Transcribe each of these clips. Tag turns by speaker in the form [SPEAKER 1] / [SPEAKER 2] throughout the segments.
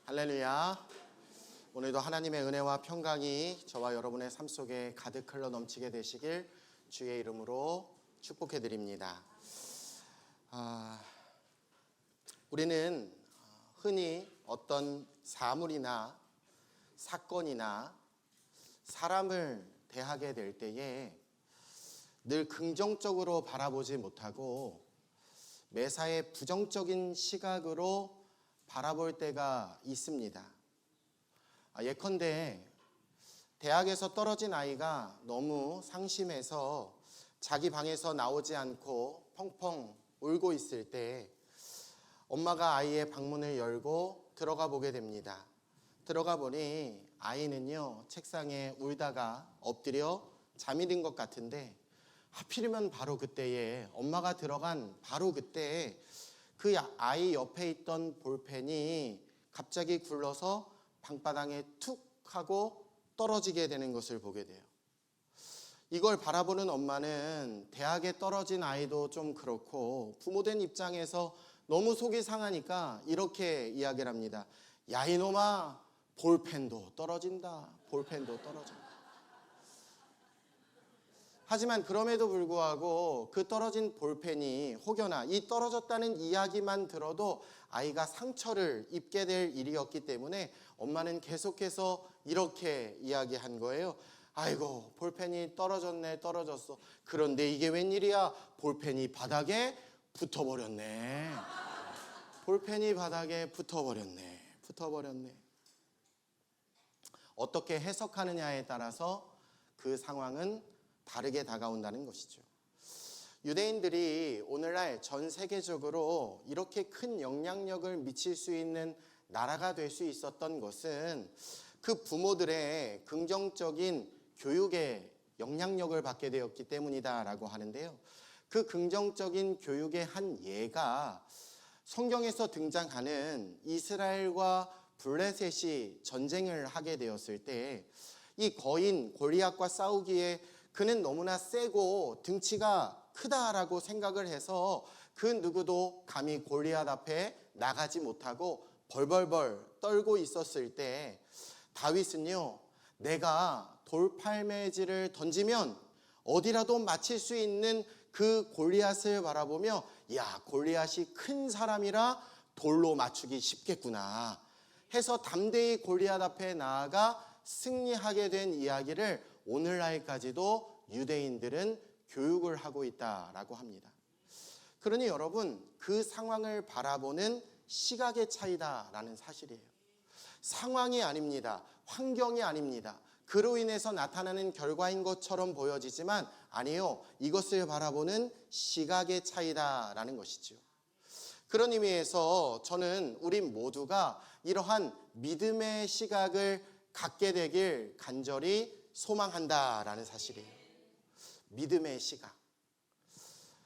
[SPEAKER 1] 할렐루야. 오늘도 하나님의 은혜와 평강이 저와 여러분의 삶 속에 가득 흘러 넘치게 되시길 주의 이름으로 축복해 드립니다. 우리는 흔히 어떤 사물이나 사건이나 사람을 대하게 될 때에 늘 긍정적으로 바라보지 못하고 매사에 부정적인 시각으로 바라볼 때가 있습니다. 예컨대 대학에서 떨어진 아이가 너무 상심해서 자기 방에서 나오지 않고 펑펑 울고 있을 때 엄마가 아이의 방문을 열고 들어가 보게 됩니다. 들어가 보니 아이는요, 책상에 울다가 엎드려 잠이 든 것 같은데 하필이면 바로 그때에 엄마가 들어간 바로 그때에 그 아이 옆에 있던 볼펜이 갑자기 굴러서 방바닥에 툭 하고 떨어지게 되는 것을 보게 돼요. 이걸 바라보는 엄마는 대학에 떨어진 아이도 좀 그렇고 부모된 입장에서 너무 속이 상하니까 이렇게 이야기를 합니다. 야, 이놈아, 볼펜도 떨어진다. 볼펜도 떨어진다. 하지만 그럼에도 불구하고 그 떨어진 볼펜이 혹여나 이 떨어졌다는 이야기만 들어도 아이가 상처를 입게 될 일이었기 때문에 엄마는 계속해서 이렇게 이야기한 거예요. 아이고, 볼펜이 떨어졌네, 떨어졌어. 그런데 이게 웬일이야? 볼펜이 바닥에 붙어버렸네. 볼펜이 바닥에 붙어버렸네. 어떻게 해석하느냐에 따라서 그 상황은 다르게 다가온다는 것이죠. 유대인들이 오늘날 전 세계적으로 이렇게 큰 영향력을 미칠 수 있는 나라가 될 수 있었던 것은 그 부모들의 긍정적인 교육에 영향력을 받게 되었기 때문이다라고 하는데요. 그 긍정적인 교육의 한 예가 성경에서 등장하는 이스라엘과 블레셋이 전쟁을 하게 되었을 때 이 거인 골리앗과 싸우기에 그는 너무나 세고 등치가 크다라고 생각을 해서 그 누구도 감히 골리앗 앞에 나가지 못하고 벌벌벌 떨고 있었을 때 다윗은요, 내가 돌팔매질을 던지면 어디라도 맞힐 수 있는 그 골리앗을 바라보며 야, 골리앗이 큰 사람이라 돌로 맞추기 쉽겠구나 해서 담대히 골리앗 앞에 나아가 승리하게 된 이야기를 오늘날까지도 유대인들은 교육을 하고 있다라고 합니다. 그러니 여러분, 그 상황을 바라보는 시각의 차이다라는 사실이에요. 상황이 아닙니다. 환경이 아닙니다. 그로 인해서 나타나는 결과인 것처럼 보여지지만 아니요, 이것을 바라보는 시각의 차이다라는 것이죠. 그런 의미에서 저는 우리 모두가 이러한 믿음의 시각을 갖게 되길 간절히 소망한다라는 사실이에요. 믿음의 시각.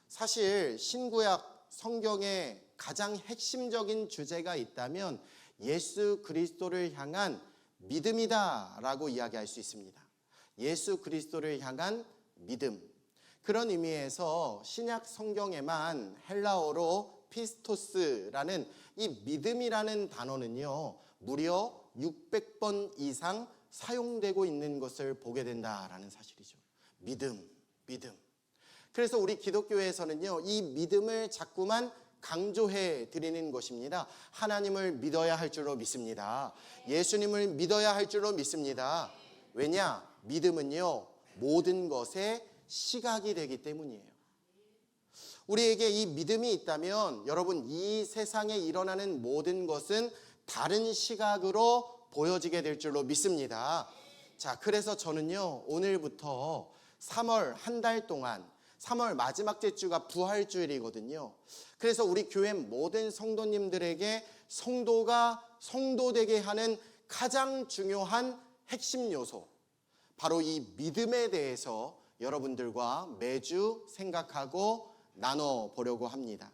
[SPEAKER 1] 사실 신구약 성경에 가장 핵심적인 주제가 있다면 예수 그리스도를 향한 믿음이다라고 이야기할 수 있습니다. 예수 그리스도를 향한 믿음. 그런 의미에서 신약 성경에만 헬라어로 피스토스라는 이 믿음이라는 단어는요, 무려 600번 이상 사용되고 있는 것을 보게 된다라는 사실이죠. 믿음. 그래서 우리 기독교에서는요, 이 믿음을 자꾸만 강조해 드리는 것입니다. 하나님을 믿어야 할 줄로 믿습니다. 예수님을 믿어야 할 줄로 믿습니다. 왜냐? 믿음은요, 모든 것의 시각이 되기 때문이에요. 우리에게 이 믿음이 있다면 여러분, 이 세상에 일어나는 모든 것은 다른 시각으로 보여지게 될 줄로 믿습니다. 자, 그래서 저는요, 오늘부터 3월 한 달 동안 3월 마지막 주가 부활주일이거든요. 그래서 우리 교회 모든 성도님들에게 성도가 성도되게 하는 가장 중요한 핵심 요소, 바로 이 믿음에 대해서 여러분들과 매주 생각하고 나눠보려고 합니다.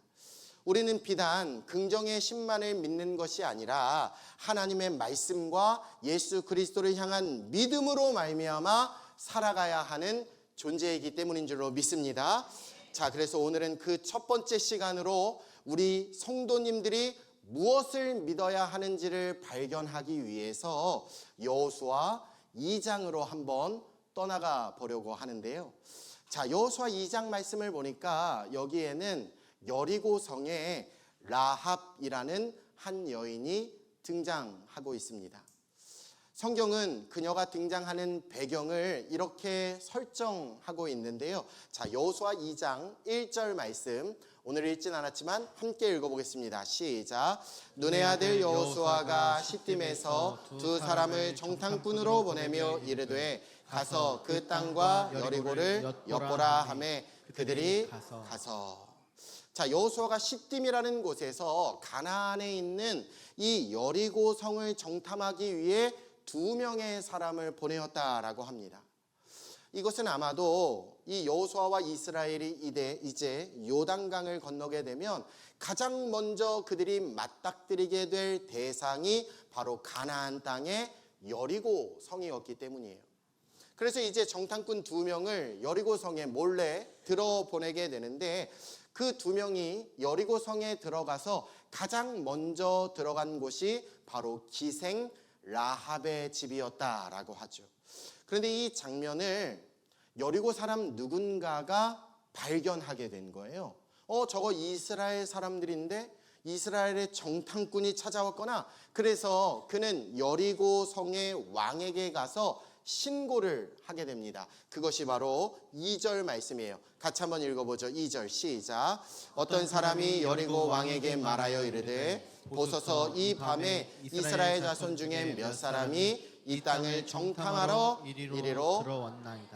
[SPEAKER 1] 우리는 비단 긍정의 신만을 믿는 것이 아니라 하나님의 말씀과 예수 그리스도를 향한 믿음으로 말미암아 살아가야 하는 존재이기 때문인 줄로 믿습니다. 자, 그래서 오늘은 그 첫 번째 시간으로 우리 성도님들이 무엇을 믿어야 하는지를 발견하기 위해서 여호수아 2장으로 한번 떠나가 보려고 하는데요. 자, 여호수아 2장 말씀을 보니까 여기에는 여리고성에 라합이라는 한 여인이 등장하고 있습니다. 성경은 그녀가 등장하는 배경을 이렇게 설정하고 있는데요. 자, 여호수아 2장 1절 말씀 오늘 읽진 않았지만 함께 읽어보겠습니다. 시작. 눈의 아들 여호수아가 시딤에서 두 사람을 정탐꾼으로 보내며 이르되 가서 그 땅과 여리고를 엿보라 하매 그들이 가서. 자, 여호수아가 시딤이라는 곳에서 가나안에 있는 이 여리고 성을 정탐하기 위해 2명의 사람을 보내었다라고 합니다. 이것은 아마도 이 여호수아와 이스라엘이 이제 요단강을 건너게 되면 가장 먼저 그들이 맞닥뜨리게 될 대상이 바로 가나안 땅의 여리고 성이었기 때문이에요. 그래서 이제 정탐꾼 2명을 여리고 성에 몰래 들어보내게 되는데 그 2명이 여리고 성에 들어가서 가장 먼저 들어간 곳이 바로 기생 라합의 집이었다라고 하죠. 그런데 이 장면을 여리고 사람 누군가가 발견하게 된 거예요. 저거 이스라엘 사람들인데 이스라엘의 정탐꾼이 찾아왔거나, 그래서 그는 여리고 성의 왕에게 가서 신고를 하게 됩니다. 그것이 바로 2절 말씀이에요. 같이 한번 읽어보죠. 2절 시작. 어떤 사람이 여리고 왕에게 말하여 이르되 보소서 이 밤에 이스라엘 자손 중에 몇 사람이 이 땅을 정탐하러 이리로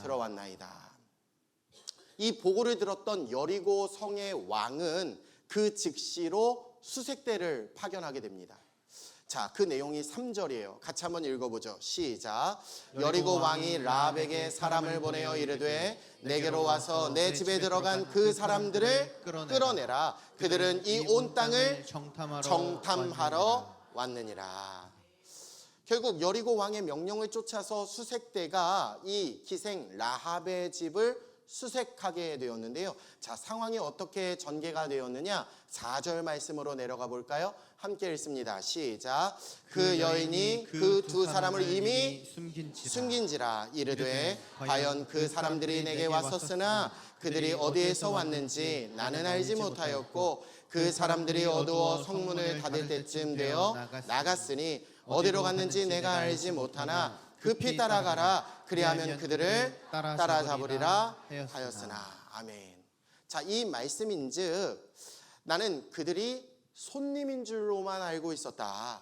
[SPEAKER 1] 들어왔나이다. 이 보고를 들었던 여리고 성의 왕은 그 즉시로 수색대를 파견하게 됩니다. 자, 그 내용이 3절이에요. 같이 한번 읽어보죠. 시작. 여리고 왕이 라합에게 사람을 보내어 이르되 내게로 와서 내 집에 들어간 그 사람들을 끌어내라. 그들은 이 온 땅을 정탐하러 왔느니라. 결국 여리고 왕의 명령을 쫓아서 수색대가 이 기생 라합의 집을 수색하게 되었는데요. 자, 상황이 어떻게 전개가 되었느냐? 4절 말씀으로 내려가 볼까요? 함께 읽습니다. 시작. 그 여인이 그 2 사람을 이미 숨긴지라 이르되 과연 그 사람들이 내게 왔었으나 그들이 어디에서 왔는지 나는 알지 못하였고 그 사람들이 어두워 성문을 닫을 때쯤 되어 나갔으니 어디로 갔는지 내가 알지 못하나 급히 따라가라. 그리하면 그들을 따라잡으리라 하였으나. 아멘. 자, 이 말씀인즉 나는 그들이 손님인 줄로만 알고 있었다.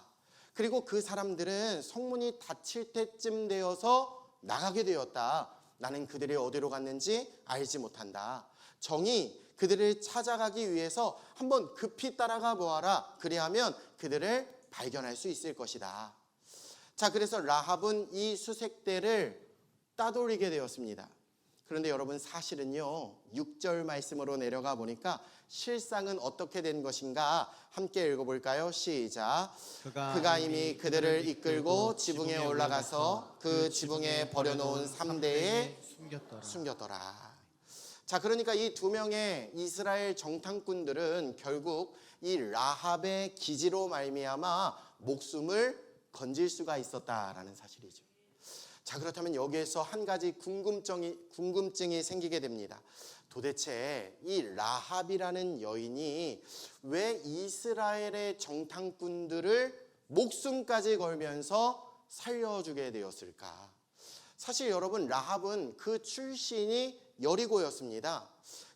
[SPEAKER 1] 그리고 그 사람들은 성문이 닫힐 때쯤 되어서 나가게 되었다. 나는 그들이 어디로 갔는지 알지 못한다. 정이 그들을 찾아가기 위해서 한번 급히 따라가 보아라. 그리하면 그들을 발견할 수 있을 것이다. 자, 그래서 라합은 이 수색대를 따돌리게 되었습니다. 그런데 여러분, 사실은요 6절 말씀으로 내려가 보니까 실상은 어떻게 된 것인가 함께 읽어볼까요? 시작. 그가 이미 그들을 이끌고 지붕에 올라가서 그 지붕에 버려놓은 3대에 숨겼더라. 자, 그러니까 이 2명의 이스라엘 정탐꾼들은 결국 이 라합의 기지로 말미암아 목숨을 건질 수가 있었다라는 사실이죠. 자, 그렇다면 여기에서 한 가지 궁금증이 생기게 됩니다. 도대체 이 라합이라는 여인이 왜 이스라엘의 정탐꾼들을 목숨까지 걸면서 살려주게 되었을까? 사실 여러분, 라합은 그 출신이 여리고였습니다.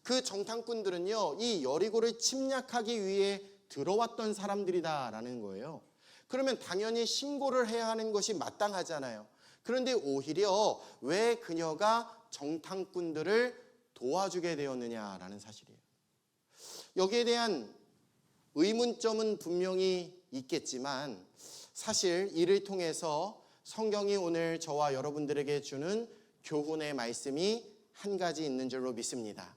[SPEAKER 1] 그 정탐꾼들은요 이 여리고를 침략하기 위해 들어왔던 사람들이다라는 거예요. 그러면 당연히 신고를 해야 하는 것이 마땅하잖아요. 그런데 오히려 왜 그녀가 정탐꾼들을 도와주게 되었느냐라는 사실이에요. 여기에 대한 의문점은 분명히 있겠지만 사실 이를 통해서 성경이 오늘 저와 여러분들에게 주는 교훈의 말씀이 한 가지 있는 줄로 믿습니다.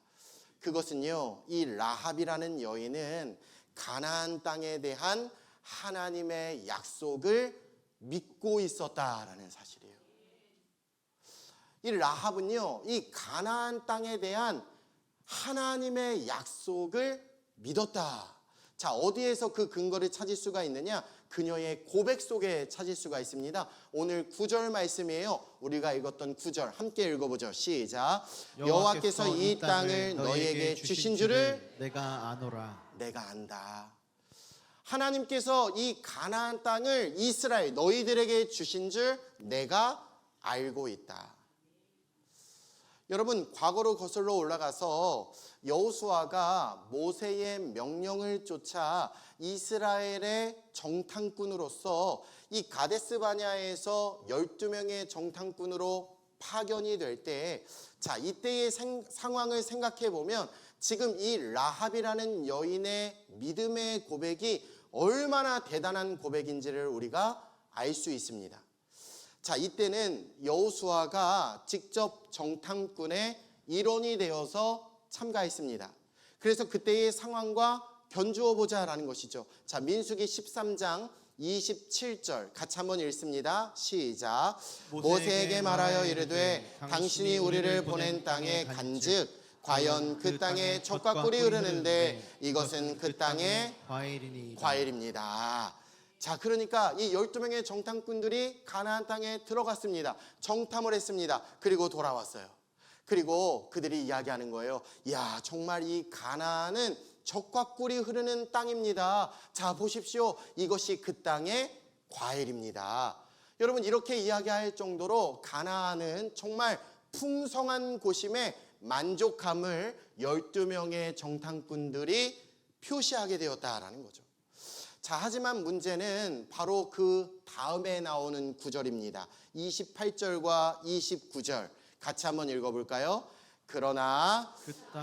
[SPEAKER 1] 그것은요, 이 라합이라는 여인은 가나안 땅에 대한 하나님의 약속을 믿고 있었다라는 사실이에요. 이 라합은요, 이 가나안 땅에 대한 하나님의 약속을 믿었다. 자, 어디에서 그 근거를 찾을 수가 있느냐? 그녀의 고백 속에 찾을 수가 있습니다. 오늘 9절 말씀이에요. 우리가 읽었던 9절 함께 읽어보죠. 시작. 여호와께서 이 땅을 너희에게 주신 줄을
[SPEAKER 2] 내가 아노라.
[SPEAKER 1] 내가 안다. 하나님께서 이 가나안 땅을 이스라엘 너희들에게 주신 줄 내가 알고 있다. 여러분, 과거로 거슬러 올라가서 여호수아가 모세의 명령을 쫓아 이스라엘의 정탐꾼으로서 이 가데스 바냐에서 12명의 정탐꾼으로 파견이 될 때, 자, 이때의 상황을 생각해 보면 지금 이 라합이라는 여인의 믿음의 고백이 얼마나 대단한 고백인지를 우리가 알 수 있습니다. 자, 이때는 여호수아가 직접 정탐꾼의 일원이 되어서 참가했습니다. 그래서 그때의 상황과 견주어 보자라는 것이죠. 자, 민수기 13장 27절 같이 한번 읽습니다. 시작. 모세에게 말하여 이르되 당신이 우리를 보낸 땅에 간즉 과연 그 땅에 젖과 꿀이 흐르는데 이것은 그 땅의 과일입니다. 자, 그러니까 이 12명의 정탐꾼들이 가나안 땅에 들어갔습니다. 정탐을 했습니다. 그리고 돌아왔어요. 그리고 그들이 이야기하는 거예요. 야, 정말 이 가나안은 젖과 꿀이 흐르는 땅입니다. 자, 보십시오. 이것이 그 땅의 과일입니다. 여러분, 이렇게 이야기할 정도로 가나안은 정말 풍성한 곳임에 만족함을 12명의 정탐꾼들이 표시하게 되었다라는 거죠. 자, 하지만 문제는 바로 그 다음에 나오는 구절입니다. 28절과 29절 같이 한번 읽어볼까요? 그러나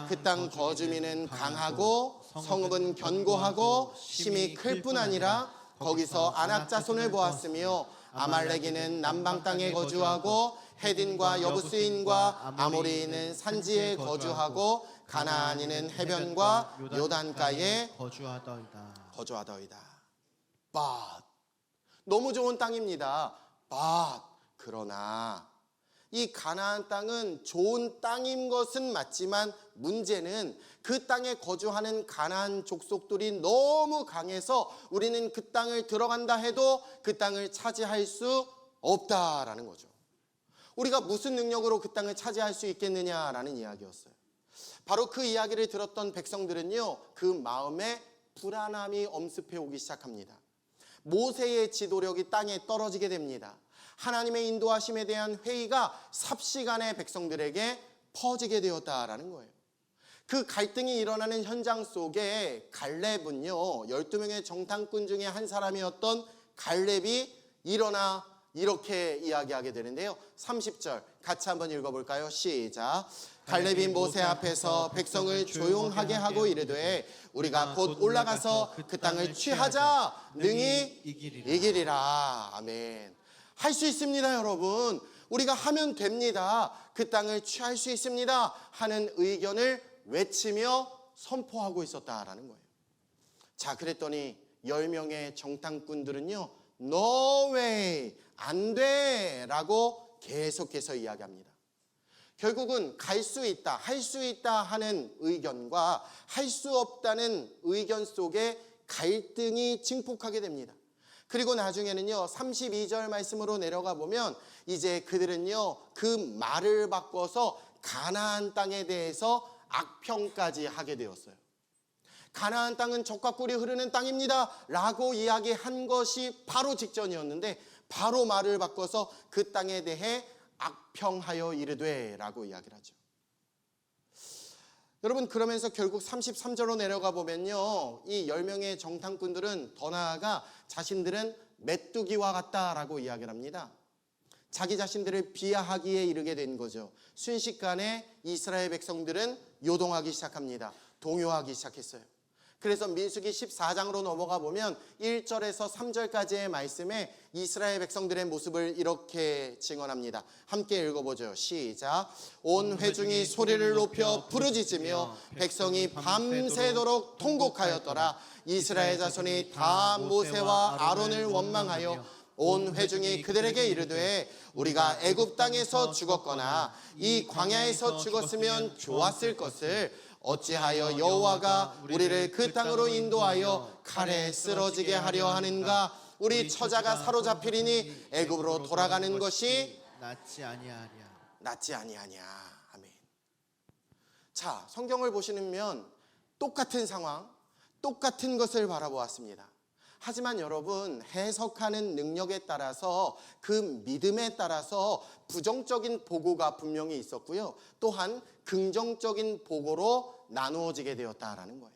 [SPEAKER 1] 그 땅 거주민은 강하고 성읍은 견고하고 힘이 클 뿐 아니라 거기서 아낙 자손을 보았으며 아말렉인은 남방 땅에 거주하고 헤딘과 여부스인과 아모리인은 산지에 거주하고 가나안인은 해변과 요단가에 거주하더이다. But 너무 좋은 땅입니다. But 그러나 이 가나안 땅은 좋은 땅인 것은 맞지만 문제는 그 땅에 거주하는 가나안 족속들이 너무 강해서 우리는 그 땅을 들어간다 해도 그 땅을 차지할 수 없다라는 거죠. 우리가 무슨 능력으로 그 땅을 차지할 수 있겠느냐라는 이야기였어요. 바로 그 이야기를 들었던 백성들은요, 그 마음에 불안함이 엄습해 오기 시작합니다. 모세의 지도력이 땅에 떨어지게 됩니다. 하나님의 인도하심에 대한 회의가 삽시간에 백성들에게 퍼지게 되었다라는 거예요. 그 갈등이 일어나는 현장 속에 갈렙은요, 12명의 정탐꾼 중에 한 사람이었던 갈렙이 일어나 이렇게 이야기하게 되는데요. 30절 같이 한번 읽어볼까요? 시작. 갈렙이 모세 앞에서 백성을 조용하게 하고 이르되 우리가 곧 올라가서 그 땅을 취하자 능히 이기리라. 아멘. 할 수 있습니다, 여러분. 우리가 하면 됩니다. 그 땅을 취할 수 있습니다 하는 의견을 외치며 선포하고 있었다라는 거예요. 자, 그랬더니 10명의 정탐꾼들은요, No way, 안 돼 라고 계속해서 이야기합니다. 결국은 갈 수 있다, 할 수 있다 하는 의견과 할 수 없다는 의견 속에 갈등이 증폭하게 됩니다. 그리고 나중에는요, 32절 말씀으로 내려가 보면 이제 그들은요, 그 말을 바꿔서 가나안 땅에 대해서 악평까지 하게 되었어요. 가나안 땅은 젖과 꿀이 흐르는 땅입니다 라고 이야기한 것이 바로 직전이었는데 바로 말을 바꿔서 그 땅에 대해 악평하여 이르되 라고 이야기를 하죠. 여러분, 그러면서 결국 33절로 내려가 보면요, 이 10명의 정탐꾼들은 더 나아가 자신들은 메뚜기와 같다라고 이야기를 합니다. 자기 자신들을 비하하기에 이르게 된 거죠. 순식간에 이스라엘 백성들은 요동하기 시작합니다. 동요하기 시작했어요. 그래서 민수기 14장으로 넘어가 보면 1절에서 3절까지의 말씀에 이스라엘 백성들의 모습을 이렇게 증언합니다. 함께 읽어보죠. 시작. 온 회중이 소리를 높여 부르짖으며 백성이 밤새도록 통곡하였더라. 이스라엘 자손이 다 모세와 아론을 원망하여 온 회중이 그들에게 이르되 우리가 애굽 땅에서 죽었거나 이 광야에서 죽었으면 좋았을 것을 어찌하여 여호와가 우리를 그 땅으로 인도하여 칼에 쓰러지게 하려 하는가? 우리 처자가 사로잡히리니 애굽으로 돌아가는 것이
[SPEAKER 2] 낫지 아니하랴.
[SPEAKER 1] 아멘. 자, 성경을 보시면 똑같은 상황, 똑같은 것을 바라보았습니다. 하지만 여러분, 해석하는 능력에 따라서, 그 믿음에 따라서 부정적인 보고가 분명히 있었고요, 또한 긍정적인 보고로 나누어지게 되었다라는 거예요.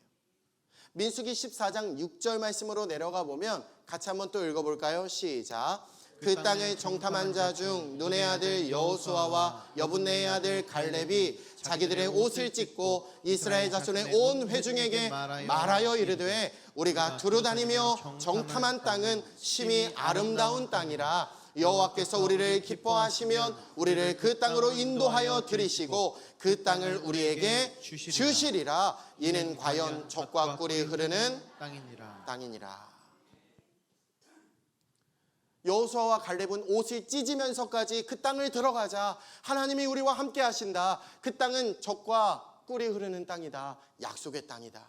[SPEAKER 1] 민수기 14장 6절 말씀으로 내려가 보면 같이 한번 또 읽어볼까요? 시작. 그 땅을 정탐한 자 중 눈의 아들 여호수아와 여분네의 아들 갈렙이 자기들의 옷을 찢고 이스라엘 자손의 온 회중에게 말하여 이르되 우리가 두루 다니며 정탐한 땅은 심히 아름다운 땅이라 여호와께서 우리를 기뻐하시면 우리를 그 땅으로 인도하여 들이시고 그 땅을 우리에게 주시리라. 이는 과연 젖과 꿀이 흐르는 땅이니라. 여호수아와 갈렙은 옷을 찢으면서까지 그 땅을 들어가자. 하나님이 우리와 함께 하신다. 그 땅은 젖과 꿀이 흐르는 땅이다. 약속의 땅이다.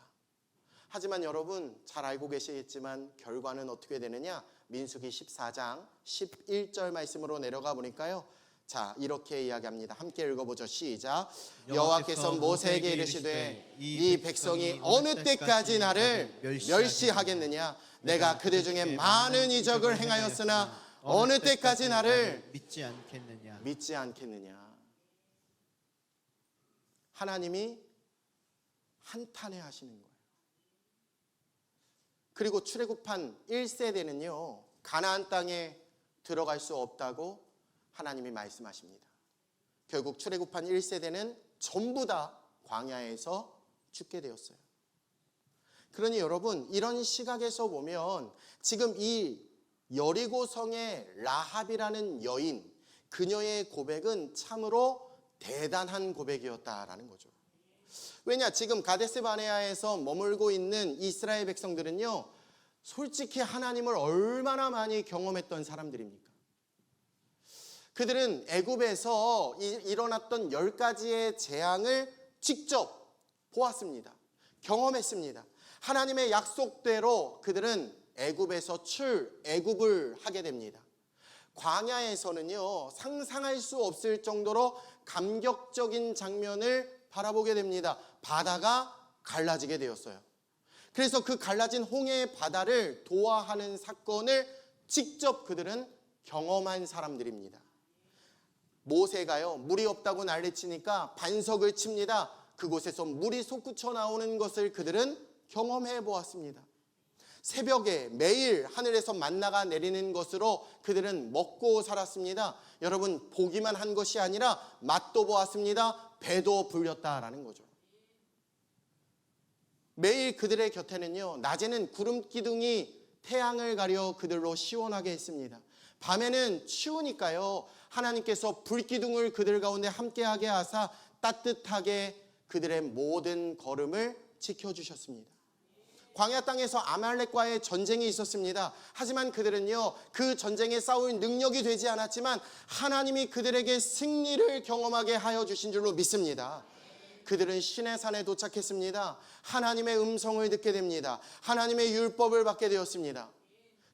[SPEAKER 1] 하지만 여러분 잘 알고 계시겠지만 결과는 어떻게 되느냐? 민수기 14장 11절 말씀으로 내려가 보니까요, 자, 이렇게 이야기합니다. 함께 읽어보죠. 시작. 여호와께서 모세에게 이르시되 이 백성이 어느 때까지 나를 멸시하겠느냐? 내가 그들 중에 많은 이적을 행하였으나 어느 때까지 나를
[SPEAKER 2] 믿지 않겠느냐.
[SPEAKER 1] 하나님이 한탄해 하시는 거예요. 그리고 출애굽한 1세대는요 가나안 땅에 들어갈 수 없다고 하나님이 말씀하십니다. 결국 출애굽한 1세대는 전부 다 광야에서 죽게 되었어요. 그러니 여러분, 이런 시각에서 보면 지금 이 여리고성의 라합이라는 여인, 그녀의 고백은 참으로 대단한 고백이었다라는 거죠. 왜냐, 지금 가데스 바네아에서 머물고 있는 이스라엘 백성들은요 솔직히 하나님을 얼마나 많이 경험했던 사람들입니까? 그들은 애굽에서 일어났던 10가지의 재앙을 직접 보았습니다. 경험했습니다. 하나님의 약속대로 그들은 애굽에서 출애굽을 하게 됩니다. 광야에서는요 상상할 수 없을 정도로 감격적인 장면을 바라보게 됩니다. 바다가 갈라지게 되었어요. 그래서 그 갈라진 홍해의 바다를 도하하는 사건을 직접 그들은 경험한 사람들입니다. 모세가요 물이 없다고 난리치니까 반석을 칩니다. 그곳에서 물이 솟구쳐 나오는 것을 그들은 경험해 보았습니다. 새벽에 매일 하늘에서 만나가 내리는 것으로 그들은 먹고 살았습니다. 여러분, 보기만 한 것이 아니라 맛도 보았습니다. 배도 불렸다라는 거죠. 매일 그들의 곁에는요 낮에는 구름 기둥이 태양을 가려 그들로 시원하게 했습니다. 밤에는 추우니까요 하나님께서 불기둥을 그들 가운데 함께하게 하사 따뜻하게 그들의 모든 걸음을 지켜주셨습니다. 광야 땅에서 아말렉과의 전쟁이 있었습니다. 하지만 그들은요 그 전쟁에 싸울 능력이 되지 않았지만 하나님이 그들에게 승리를 경험하게 하여 주신 줄로 믿습니다. 그들은 신의 산에 도착했습니다. 하나님의 음성을 듣게 됩니다. 하나님의 율법을 받게 되었습니다.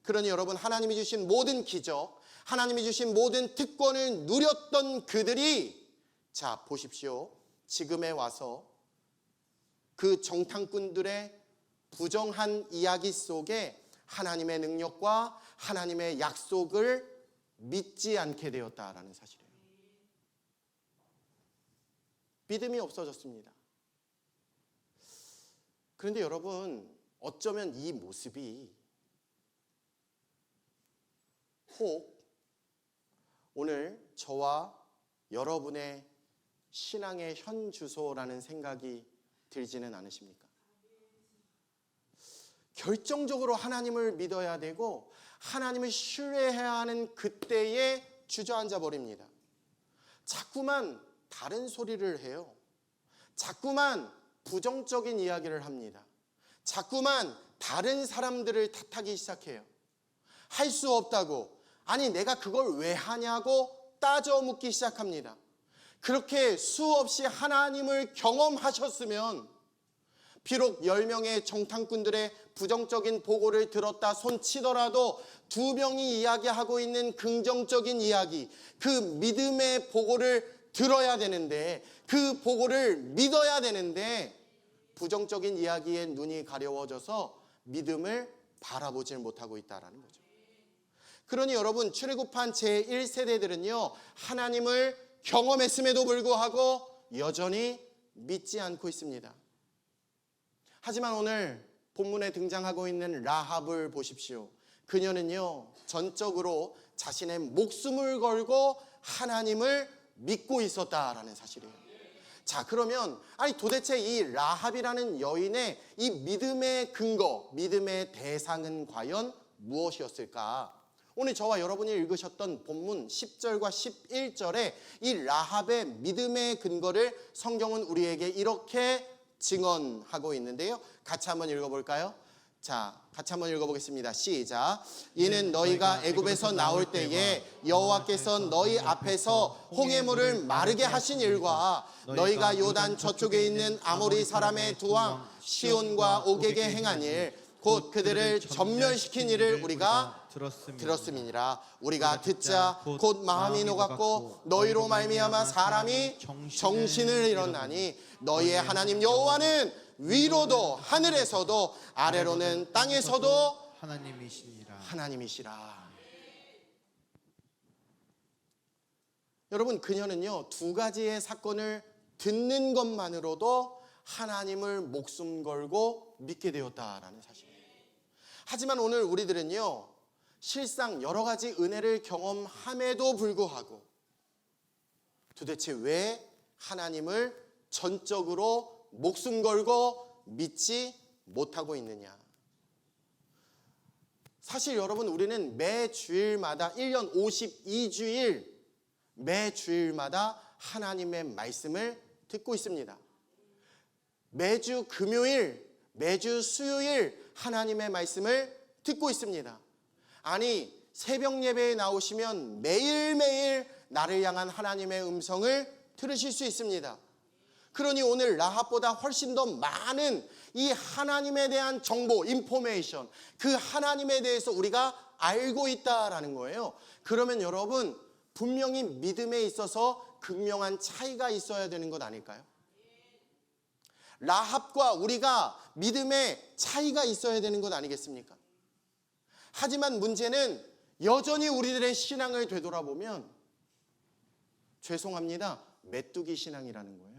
[SPEAKER 1] 그러니 여러분, 하나님이 주신 모든 기적, 하나님이 주신 모든 특권을 누렸던 그들이, 자 보십시오, 지금에 와서 그 정탐꾼들의 부정한 이야기 속에 하나님의 능력과 하나님의 약속을 믿지 않게 되었다라는 사실이에요. 믿음이 없어졌습니다. 그런데 여러분, 어쩌면 이 모습이 혹 오늘 저와 여러분의 신앙의 현 주소라는 생각이 들지는 않으십니까? 결정적으로 하나님을 믿어야 되고 하나님을 신뢰해야 하는 그때에 주저앉아 버립니다. 자꾸만 다른 소리를 해요. 자꾸만 부정적인 이야기를 합니다. 자꾸만 다른 사람들을 탓하기 시작해요. 할 수 없다고, 아니 내가 그걸 왜 하냐고 따져 묻기 시작합니다. 그렇게 수없이 하나님을 경험하셨으면 비록 10명의 정탐꾼들의 부정적인 보고를 들었다 손치더라도 2명이 이야기하고 있는 긍정적인 이야기, 그 믿음의 보고를 들어야 되는데, 그 보고를 믿어야 되는데 부정적인 이야기에 눈이 가려워져서 믿음을 바라보질 못하고 있다는 거죠. 그러니 여러분, 출애굽한 제1세대들은요 하나님을 경험했음에도 불구하고 여전히 믿지 않고 있습니다. 하지만 오늘 본문에 등장하고 있는 라합을 보십시오. 그녀는요 전적으로 자신의 목숨을 걸고 하나님을 믿고 있었다라는 사실이에요. 자, 그러면 도대체 이 라합이라는 여인의 이 믿음의 근거, 믿음의 대상은 과연 무엇이었을까? 오늘 저와 여러분이 읽으셨던 본문 10절과 11절에 이 라합의 믿음의 근거를 성경은 우리에게 이렇게 증언하고 있는데요. 같이 한번 읽어볼까요? 자, 같이 한번 읽어보겠습니다. 시작. 이는 너희가 애굽에서 나올 때에 여호와께서 너희 앞에서 홍해물을 마르게 하신 일과 너희가 요단 저쪽에 있는 아모리 사람의 두 왕 시온과 옥에게 행한 일, 곧 그들을 전멸시킨 일을 우리가 들었음이니라. 우리가 듣자 곧 마음이 녹았고 너희로 말미암아 사람이 정신을 잃었나니 너희의 하나님 여호와는 위로도 하늘에서도 아래로는 땅에서도 하나님이시라. 여러분, 그녀는요 2가지의 사건을 듣는 것만으로도 하나님을 목숨 걸고 믿게 되었다라는 사실이에요. 하지만 오늘 우리들은요 실상 여러 가지 은혜를 경험함에도 불구하고 도대체 왜 하나님을 전적으로 목숨 걸고 믿지 못하고 있느냐? 사실 여러분, 우리는 매 주일마다 1년 52주일 매 주일마다 하나님의 말씀을 듣고 있습니다. 매주 금요일, 매주 수요일 하나님의 말씀을 듣고 있습니다. 아니, 새벽 예배에 나오시면 매일매일 나를 향한 하나님의 음성을 들으실 수 있습니다. 그러니 오늘 라합보다 훨씬 더 많은 이 하나님에 대한 정보, 인포메이션, 그 하나님에 대해서 우리가 알고 있다라는 거예요. 그러면 여러분, 분명히 믿음에 있어서 극명한 차이가 있어야 되는 것 아닐까요? 라합과 우리가 믿음에 차이가 있어야 되는 것 아니겠습니까? 하지만 문제는 여전히 우리들의 신앙을 되돌아보면 죄송합니다, 메뚜기 신앙이라는 거예요.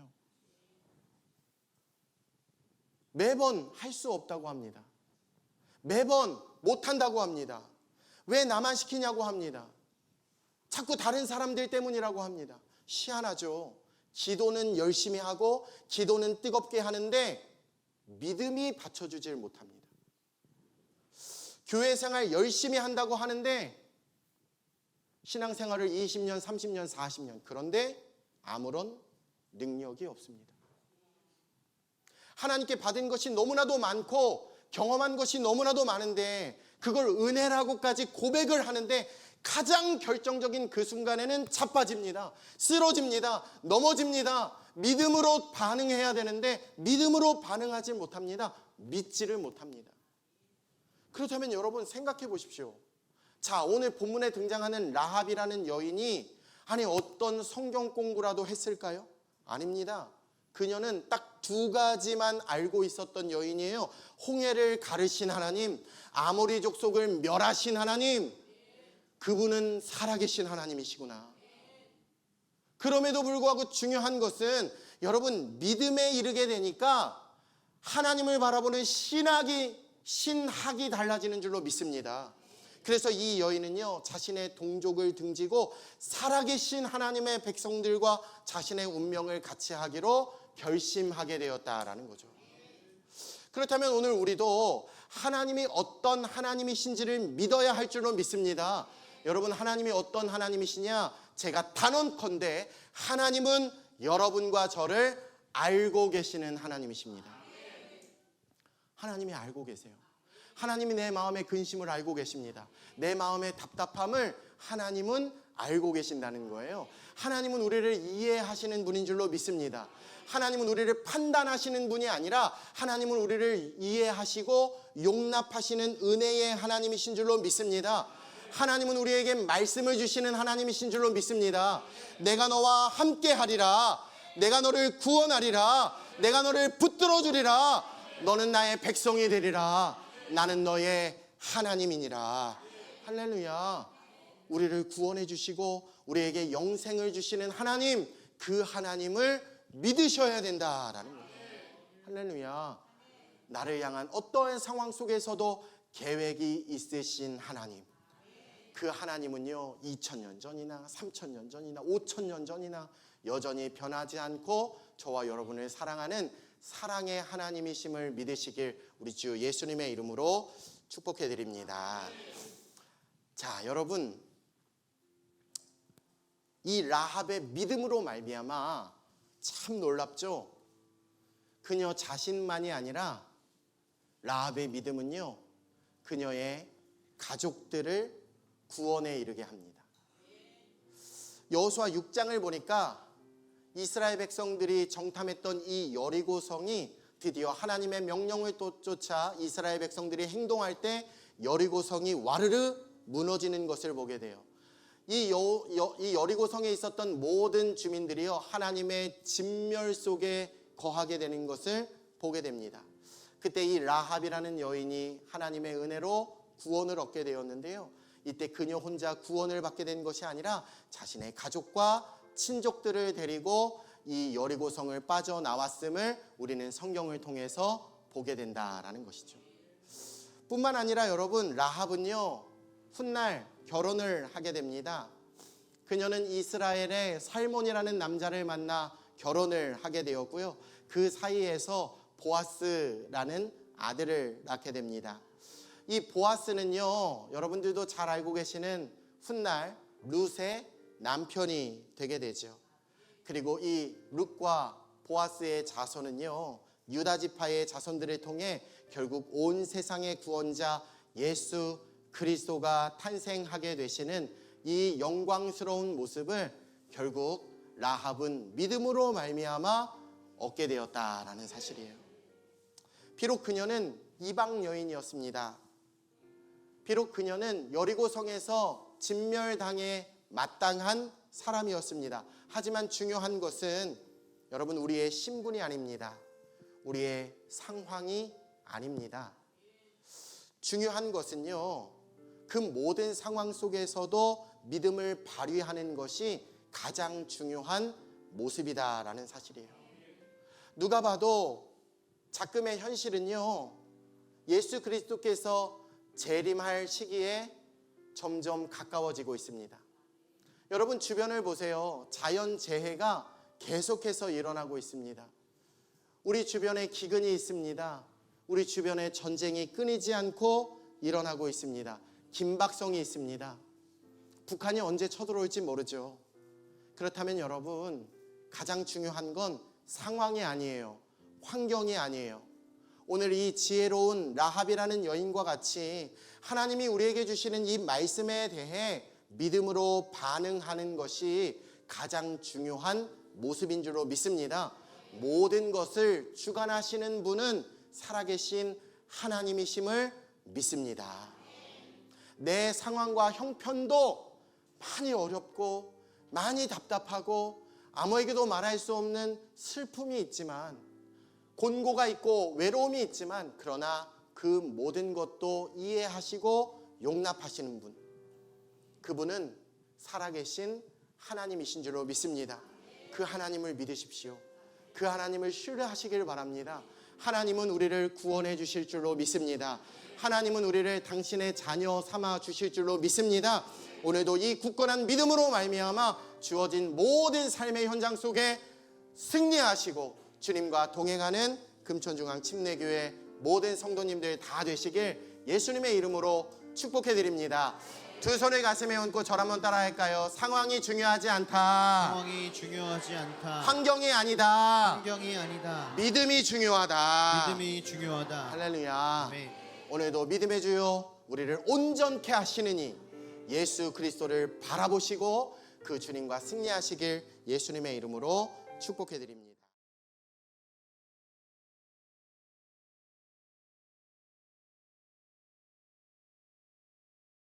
[SPEAKER 1] 매번 할 수 없다고 합니다. 매번 못한다고 합니다. 왜 나만 시키냐고 합니다. 자꾸 다른 사람들 때문이라고 합니다. 희한하죠. 기도는 열심히 하고 기도는 뜨겁게 하는데 믿음이 받쳐주질 못합니다. 교회 생활 열심히 한다고 하는데 신앙생활을 20년, 30년, 40년, 그런데 아무런 능력이 없습니다. 하나님께 받은 것이 너무나도 많고 경험한 것이 너무나도 많은데 그걸 은혜라고까지 고백을 하는데 가장 결정적인 그 순간에는 자빠집니다. 쓰러집니다. 넘어집니다. 믿음으로 반응해야 되는데 믿음으로 반응하지 못합니다. 믿지를 못합니다. 그렇다면 여러분 생각해 보십시오. 자, 오늘 본문에 등장하는 라합이라는 여인이 어떤 성경 공부라도 했을까요? 아닙니다. 그녀는 딱 2가지만 알고 있었던 여인이에요. 홍해를 가르신 하나님, 아모리 족속을 멸하신 하나님, 그분은 살아계신 하나님이시구나. 그럼에도 불구하고 중요한 것은 여러분, 믿음에 이르게 되니까 하나님을 바라보는 신학이 달라지는 줄로 믿습니다. 그래서 이 여인은요 자신의 동족을 등지고 살아계신 하나님의 백성들과 자신의 운명을 같이 하기로 결심하게 되었다라는 거죠. 그렇다면 오늘 우리도 하나님이 어떤 하나님이신지를 믿어야 할 줄로 믿습니다. 여러분, 하나님이 어떤 하나님이시냐? 제가 단언컨대 하나님은 여러분과 저를 알고 계시는 하나님이십니다. 하나님이 알고 계세요. 하나님이 내 마음의 근심을 알고 계십니다. 내 마음의 답답함을 하나님은 알고 계신다는 거예요. 하나님은 우리를 이해하시는 분인 줄로 믿습니다. 하나님은 우리를 판단하시는 분이 아니라 하나님은 우리를 이해하시고 용납하시는 은혜의 하나님이신 줄로 믿습니다. 하나님은 우리에게 말씀을 주시는 하나님이신 줄로 믿습니다. 내가 너와 함께 하리라. 내가 너를 구원하리라. 내가 너를 붙들어 주리라. 너는 나의 백성이 되리라. 나는 너의 하나님이니라. 할렐루야. 우리를 구원해 주시고 우리에게 영생을 주시는 하나님, 그 하나님을 믿으셔야 된다라는 거예요. 할렐루야. 나를 향한 어떠한 상황 속에서도 계획이 있으신 하나님, 그 하나님은요 2000년 전이나 3000년 전이나 5000년 전이나 여전히 변하지 않고 저와 여러분을 사랑하는 사랑의 하나님이심을 믿으시길 우리 주 예수님의 이름으로 축복해 드립니다. 자, 여러분, 이 라합의 믿음으로 말미암아 참 놀랍죠? 그녀 자신만이 아니라 라합의 믿음은요 그녀의 가족들을 구원에 이르게 합니다. 여호수아 6장을 보니까 이스라엘 백성들이 정탐했던 이 여리고성이 드디어 하나님의 명령을 쫓아 이스라엘 백성들이 행동할 때 여리고성이 와르르 무너지는 것을 보게 돼요. 이 여리고성에 있었던 모든 주민들이요 하나님의 진멸 속에 거하게 되는 것을 보게 됩니다. 그때 이 라합이라는 여인이 하나님의 은혜로 구원을 얻게 되었는데요, 이때 그녀 혼자 구원을 받게 된 것이 아니라 자신의 가족과 친족들을 데리고 이 여리고성을 빠져나왔음을 우리는 성경을 통해서 보게 된다라는 것이죠. 뿐만 아니라 여러분, 라합은요 훗날 결혼을 하게 됩니다. 그녀는 이스라엘의 살몬이라는 남자를 만나 결혼을 하게 되었고요, 그 사이에서 보아스라는 아들을 낳게 됩니다. 이 보아스는요 여러분들도 잘 알고 계시는 훗날 룻의 남편이 되게 되죠. 그리고 이 룻과 보아스의 자손은요 유다 지파의 자손들을 통해 결국 온 세상의 구원자 예수 그리스도가 탄생하게 되시는 이 영광스러운 모습을 결국 라합은 믿음으로 말미암아 얻게 되었다라는 사실이에요. 비록 그녀는 이방 여인이었습니다. 비록 그녀는 여리고성에서 진멸당에 마땅한 사람이었습니다. 하지만 중요한 것은 여러분, 우리의 신분이 아닙니다. 우리의 상황이 아닙니다. 중요한 것은요, 그 모든 상황 속에서도 믿음을 발휘하는 것이 가장 중요한 모습이다라는 사실이에요. 누가 봐도 작금의 현실은요, 예수 그리스도께서 재림할 시기에 점점 가까워지고 있습니다. 여러분 주변을 보세요. 자연재해가 계속해서 일어나고 있습니다. 우리 주변에 기근이 있습니다. 우리 주변에 전쟁이 끊이지 않고 일어나고 있습니다. 긴박성이 있습니다. 북한이 언제 쳐들어올지 모르죠. 그렇다면 여러분, 가장 중요한 건 상황이 아니에요. 환경이 아니에요. 오늘 이 지혜로운 라합이라는 여인과 같이 하나님이 우리에게 주시는 이 말씀에 대해 믿음으로 반응하는 것이 가장 중요한 모습인 줄로 믿습니다. 모든 것을 주관하시는 분은 살아계신 하나님이심을 믿습니다. 내 상황과 형편도 많이 어렵고 많이 답답하고 아무에게도 말할 수 없는 슬픔이 있지만, 곤고가 있고 외로움이 있지만, 그러나 그 모든 것도 이해하시고 용납하시는 분, 그분은 살아계신 하나님이신 줄로 믿습니다. 그 하나님을 믿으십시오. 그 하나님을 신뢰하시길 바랍니다. 하나님은 우리를 구원해 주실 줄로 믿습니다. 하나님은 우리를 당신의 자녀 삼아 주실 줄로 믿습니다. 오늘도 이 굳건한 믿음으로 말미암아 주어진 모든 삶의 현장 속에 승리하시고 주님과 동행하는 금천중앙 침례교회 모든 성도님들 다 되시길 예수님의 이름으로 축복해 드립니다. 두 손을 가슴에 얹고 저를 한번 따라 할까요? 상황이 중요하지 않다.
[SPEAKER 2] 상황이 중요하지 않다.
[SPEAKER 1] 환경이 아니다.
[SPEAKER 2] 환경이 아니다.
[SPEAKER 1] 믿음이 중요하다.
[SPEAKER 2] 믿음이 중요하다.
[SPEAKER 1] 할렐루야.
[SPEAKER 2] 아멘.
[SPEAKER 1] 오늘도 믿음의 주요 우리를 온전케 하시느니 예수 그리스도를 바라보시고 그 주님과 승리하시길 예수님의 이름으로 축복해 드립니다.